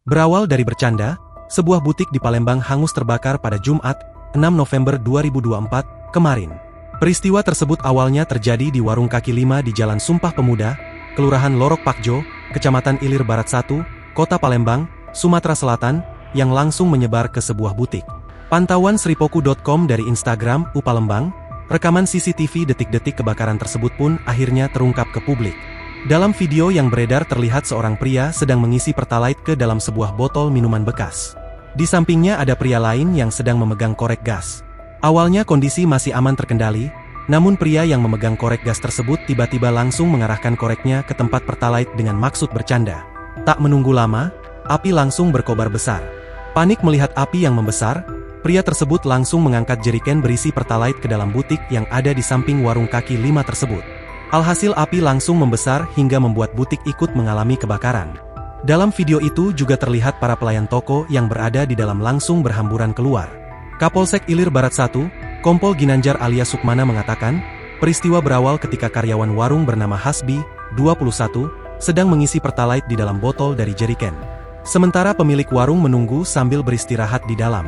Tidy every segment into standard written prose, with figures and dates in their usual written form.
Berawal dari bercanda, sebuah butik di Palembang hangus terbakar pada Jumat, 6 November 2024, kemarin. Peristiwa tersebut awalnya terjadi di warung kaki 5 di Jalan Sumpah Pemuda, Kelurahan Lorok Pakjo, Kecamatan Ilir Barat 1, Kota Palembang, Sumatera Selatan, yang langsung menyebar ke sebuah butik. Pantauan sripoku.com dari Instagram, Palembang, rekaman CCTV detik-detik kebakaran tersebut pun akhirnya terungkap ke publik. Dalam video yang beredar terlihat seorang pria sedang mengisi pertalite ke dalam sebuah botol minuman bekas. Di sampingnya ada pria lain yang sedang memegang korek gas. Awalnya kondisi masih aman terkendali, namun pria yang memegang korek gas tersebut tiba-tiba langsung mengarahkan koreknya ke tempat pertalite dengan maksud bercanda. Tak menunggu lama, api langsung berkobar besar. Panik melihat api yang membesar, pria tersebut langsung mengangkat jeriken berisi pertalite ke dalam butik yang ada di samping warung kaki 5 tersebut. Alhasil api langsung membesar hingga membuat butik ikut mengalami kebakaran. Dalam video itu juga terlihat para pelayan toko yang berada di dalam langsung berhamburan keluar. Kapolsek Ilir Barat 1, Kompol Ginanjar alias Sukmana mengatakan, peristiwa berawal ketika karyawan warung bernama Hasbi, 21, sedang mengisi pertalite di dalam botol dari jeriken. Sementara pemilik warung menunggu sambil beristirahat di dalam.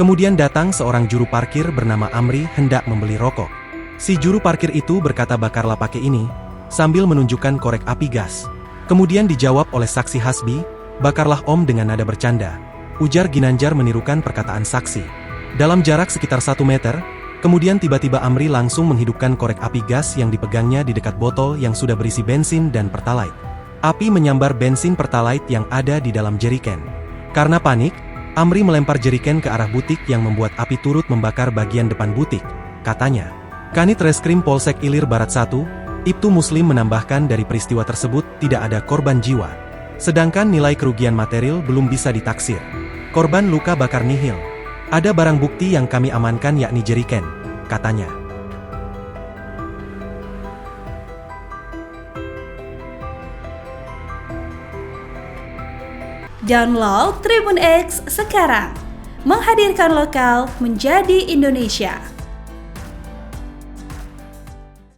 Kemudian datang seorang juru parkir bernama Amri hendak membeli rokok. Si juru parkir itu berkata bakarlah pakai ini, sambil menunjukkan korek api gas. Kemudian dijawab oleh saksi Hasbi, bakarlah om dengan nada bercanda. Ujar Ginanjar menirukan perkataan saksi. Dalam jarak sekitar 1 meter, kemudian tiba-tiba Amri langsung menghidupkan korek api gas yang dipegangnya di dekat botol yang sudah berisi bensin dan pertalite. Api menyambar bensin pertalite yang ada di dalam jeriken. Karena panik, Amri melempar jeriken ke arah butik yang membuat api turut membakar bagian depan butik, katanya. Kanit Reskrim Polsek Ilir Barat 1, Ibtu Muslim menambahkan dari peristiwa tersebut tidak ada korban jiwa. Sedangkan nilai kerugian material belum bisa ditaksir. Korban luka bakar nihil. Ada barang bukti yang kami amankan yakni jeriken, katanya. Download Tribun X sekarang, menghadirkan lokal menjadi Indonesia.